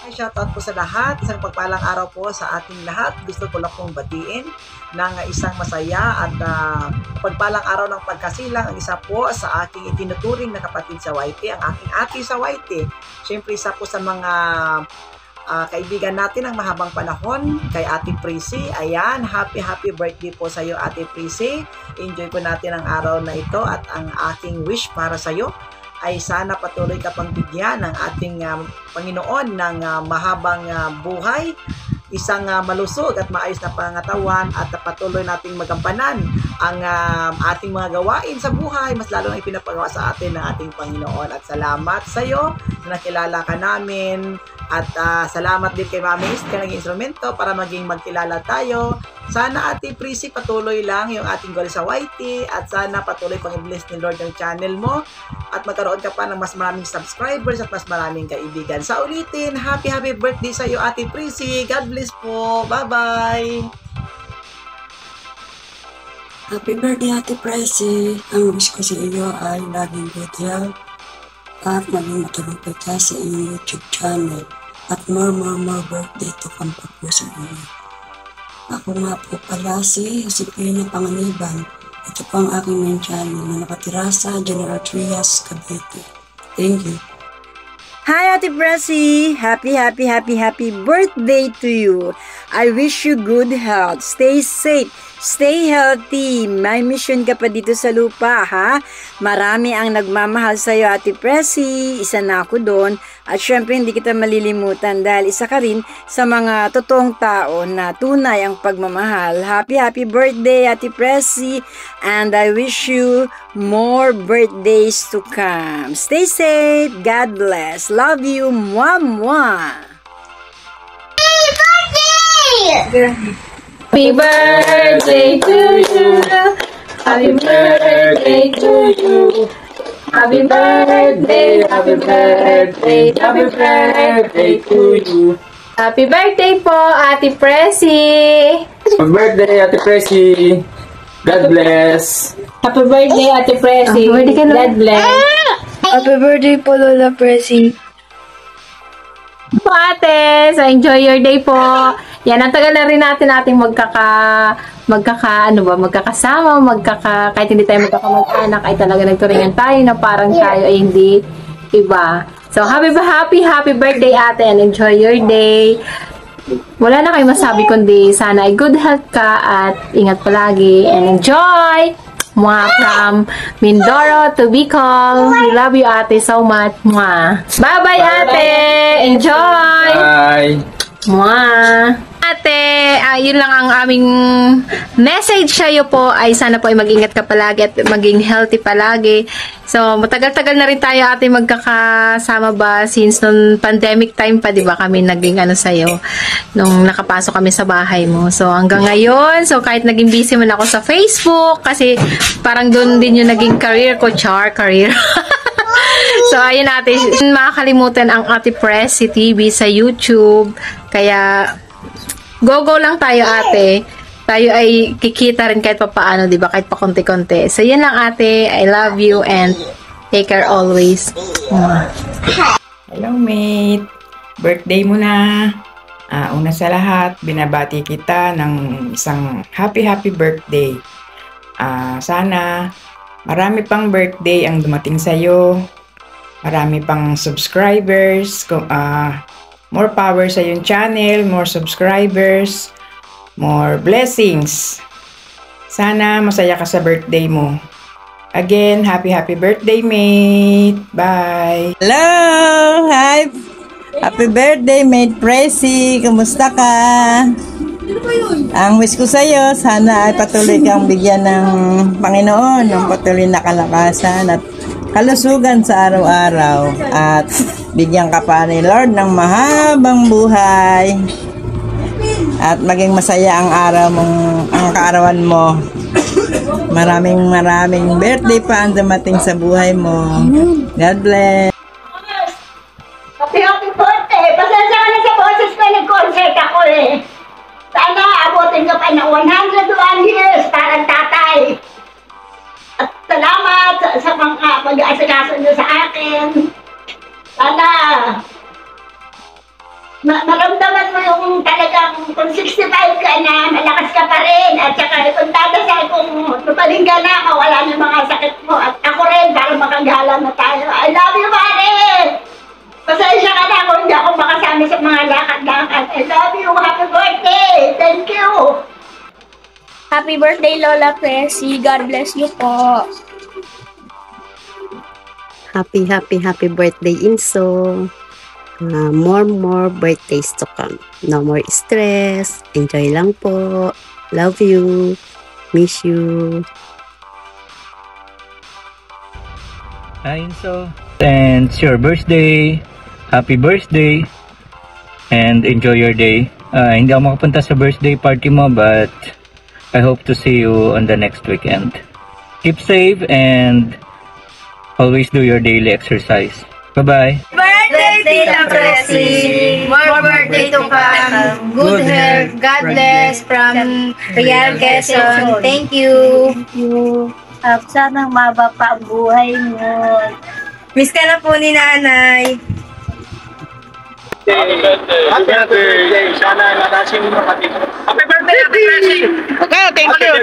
Shoutout po sa lahat. Isang pagpalang araw po sa ating lahat. Gusto ko lang pong batiin ng isang masaya at pagpalang araw ng pagkasilang. Ang isa po sa aking itinuturing na kapatid sa YT, ang aking ate sa YT. Siyempre isa po sa mga kaibigan natin ng mahabang panahon, kay Ate Prissy. Ayan, happy birthday po sa iyo, Ate Prissy. Enjoy po natin ang araw na ito at ang aking wish para sa iyo ay sana patuloy ka pang bigyan ng ating Panginoon ng mahabang buhay, isang malusog at maayos na pangatawan, at patuloy nating magampanan ang ating mga gawain sa buhay, mas lalo na ipinapagawa sa atin ng ating Panginoon. At salamat sa iyo na nakilala ka namin, at salamat din kay Mami Ist ka naging instrumento para maging magkilala tayo. Sana Ate Prissy, patuloy lang yung ating goal sa YT, at sana patuloy pang i-bless ni Lord yung channel mo at magkaroon ka pa ng mas maraming subscribers at mas maraming kaibigan. Sa ulitin, happy birthday sa iyo, Ate Prissy. God bless po. Bye-bye. Happy birthday, Ate Prissy. Ang wish ko sa iyo ay laging good health at maging matagumpay ka sa iyong YouTube channel at more birthday to come pa po sa iyo. Ako nga po pala si Josefina Panganiban. Ito po ang aking main channel na nakatira sa General Trias, Cavite. Thank you. Hi Ate Prissy! Happy birthday to you! I wish you good health. Stay safe. Stay healthy. May mission ka pa dito sa lupa, ha? Marami ang nagmamahal sa iyo, Ate Prissy. Isa na ako doon. At syempre, hindi kita malilimutan dahil isa ka rin sa mga totoong tao na tunay ang pagmamahal. Happy birthday, Ate Prissy. And I wish you more birthdays to come. Stay safe. God bless. Love you. Mwah, mwah. Happy birthday to you. Happy birthday to you. Happy birthday, happy birthday, happy birthday to you. Happy birthday po, Ate Prissy. Happy birthday, Ate Prissy. God bless. Happy birthday, Ate Prissy. God bless. Happy birthday po, Lola Prissy. Po ate, so enjoy your day po. Yan, ang tagal na rin natin magkakasama, kahit hindi tayo magkakamag-anak, ay talaga nagturingan tayo na parang tayo ay hindi iba. So, happy birthday ate, and enjoy your day. Wala na kayo masabi kundi sana ay good health ka at ingat palagi and enjoy! Mwah, from Mindoro to Bicol. We love you, ate, so much. Mwah. Bye-bye, ate. Enjoy. Bye. Mwah. Ate, yun lang ang aming message sa iyo po, ay sana po ay mag-ingat ka palagi at maging healthy palagi. So, matagal-tagal na rin tayo ate magkakasama ba since nung pandemic time pa, di ba kami naging sa iyo nung nakapasok kami sa bahay mo. So, hanggang ngayon, so kahit naging busy man ako sa Facebook kasi parang doon din yung naging career ko, career. So, ayun ate, makakalimutan ang Ate Prissy TV sa YouTube. Kaya, go lang tayo ate. Tayo ay kikita rin kahit papaano, di ba? Kahit pa konti-konti. So, yun lang ate. I love you and take care always. Hello mate. Birthday mo na. Una sa lahat, binabati kita ng isang happy birthday. Sana marami pang birthday ang dumating sa'yo. Marami pang subscribers. More power sa yung channel, more subscribers, more blessings. Sana masaya ka sa birthday mo. Again, happy birthday, mate. Bye. Hello! Hi! Happy birthday, mate Prissy. Kumusta ka? Ang wish ko sa'yo, sana ay patuloy kang bigyan ng Panginoon ng patuloy na kalakasan at kalusugan sa araw-araw, at bigyan ka pa ni Lord ng mahabang buhay at maging masaya ang kaarawan mo. Maraming birthday pa ang dumating sa buhay mo. God bless. Happy birthday! Pasensya ka na sa boses ko, nag-concert ako eh. Sana abutin ka pa ng 101 years parang tatay. At salamat sa mga pag-aasikaso niyo sa akin. Sana maramdaman mo yung talagang kung 65 ka na, malakas ka pa rin. At saka kung dadasal, kung tupaling ka na, wala na mga sakit mo. At ako rin, para makagala na tayo. I love you, Mare! Pasensya ka na kung hindi ako makasama sa mga lakad-lakad. I love you! Happy birthday! Thank you! Happy birthday, Lola Presi. God bless you po. Happy birthday, Inso. More birthdays to come. No more stress. Enjoy lang po. Love you. Miss you. Hi, Inso. And it's your birthday. Happy birthday. And enjoy your day. Hindi ako makapunta sa birthday party mo, but I hope to see you on the next weekend. Keep safe and always do your daily exercise. Bye-bye. Birthday, Tita Presi! More birthday to come. Good health. God bless from Real Quezon. Thank you. Thank you. Sana maba pa ang buhay mo. Miss ka na po ni Nanay. Happy birthday. Happy birthday. Sana nalasin mo pati. Happy birthday, Happy birthday. Okay, thank you.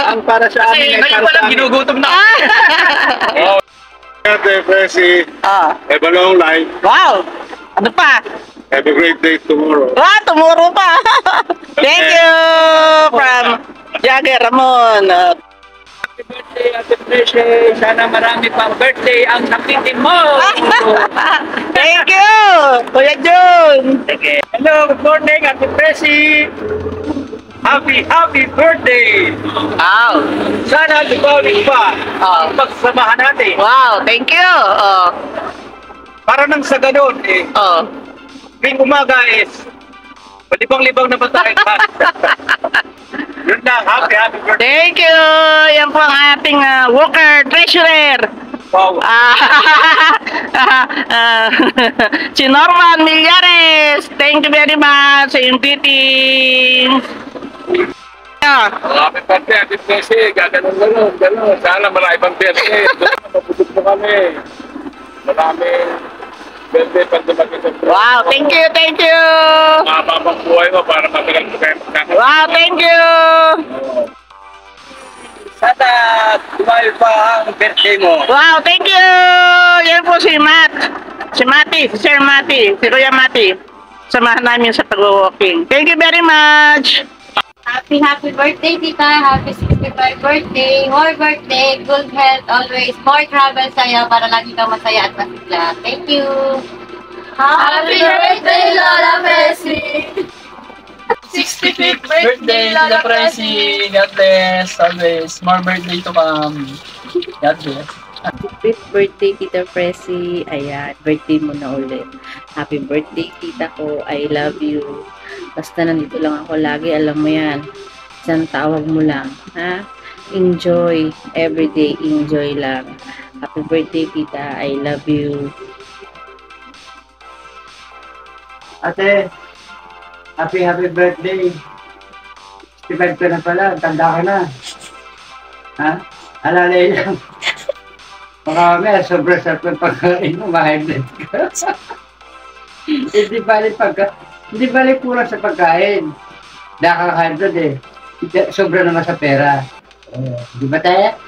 Ang para sa amin ay para sa amin. Ginugutom na. Happy birthday. Have a long life. Wow! Ano pa? Have a great day tomorrow. Tomorrow pa! Thank you! From Jagger Ramon. Happy birthday, Happy birthday. Sana marami pang birthday ang nakitin mo. Thank you! Kuya Jun! Okay. Hello, good morning, Happy Presi. Happy birthday! Wow! Sana dibawin pa ang pagsamahan natin. Wow! Thank you! Para nang sa ganun, tuwing umaga is malibang-libang na ba tayo? Yun lang, happy birthday! Thank you! Yan po ang ating worker, treasurer! Wow! Si Norman Millares! Thank you very much sa iyong greeting! Happy birthday, Happy birthday. Gano'n. Sana marami pang birthday. Mabusog mo kami. Maraming birthday pag dumagin sa birthday. Wow, thank you! Mababang buhay mo para matagal mo kayo magkakaroon. Wow, thank you! Sana dumayo pa ang birthday mo. Wow, thank you! Yan po si Mati, si Sir Mati, si Kuya Mati. Samahan namin sa pag-walking. Thank you very much! Happy birthday, Tita. Happy 65th birthday. More birthday. Good health always. More travel sa'yo para lagi kang masaya at masigla. Thank you. Happy birthday, Lola Presi. 65th birthday, Lola Presi. God bless. Always. More birthday to come. God bless. 65th birthday, Tita Presi. Ayan, birthday mo na ulit. Happy birthday, tita ko. I love you. Basta nandito lang ako lagi, alam mo yan. Isang tawag mo lang, ha? Enjoy. Everyday, enjoy lang. Happy birthday, tita. I love you. Ate, happy birthday. 65 ka na pala, tanda ka na. Ha? Alalay lang. Baka may sobra-sarap ng pagkain mo, ma-high blood ka. Hindi balik kulang sa pagkain. Nakaka-high blood eh. Sobra naman sa pera. Di ba tayo?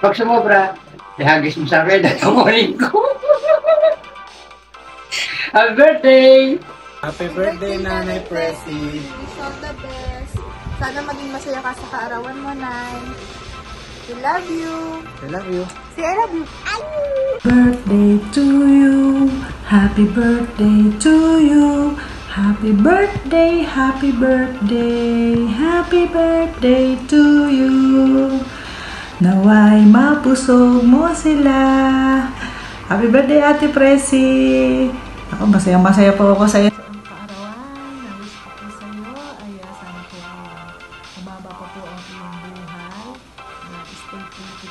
Pag sumobra, ihagis mo sa akin, natumunin ko. Happy birthday! Happy birthday, Nanay Presi. All the best. Sana maging masaya ka sa kaarawan mo, Nay. We love you. I love you. Say I love you. Birthday to you. Happy birthday to you. Happy birthday, happy birthday, happy birthday to you. Naway mapusog mo sila. Happy birthday, Ate Presi. Ako, masaya po ako sa'yo.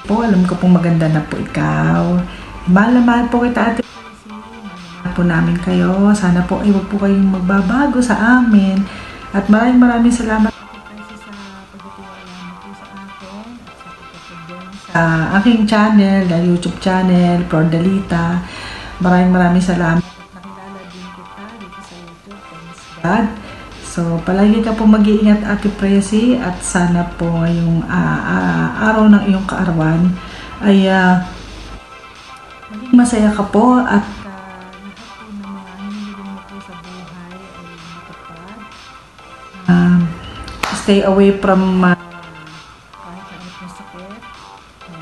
Po, alam ko pong maganda na po ikaw. Mahal na mahal po kita, Ate Presi. Mahal po namin kayo. Sana po ay huwag po kayong magbabago sa amin. At maraming salamat, Ate Presi, sa pagtitiwala mo po sa akin at sa pagtutulong sa aking channel, na YouTube channel, Flordalita. Maraming salamat. At nakilala din ko Thanks God. So, palagi ka po mag-iingat, Ate Presi, at sana po ngayong araw ng iyong kaarawan ay maging masaya ka po at lahat po ng mga hinihiling mo po sa buhay ay matupad. Stay away from kahit na anong sakit.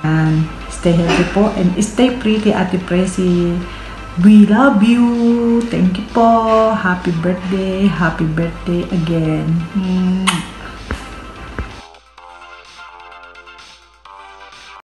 And stay healthy po and stay pretty, Ate Presi. We love you. Thank you po. Happy birthday again.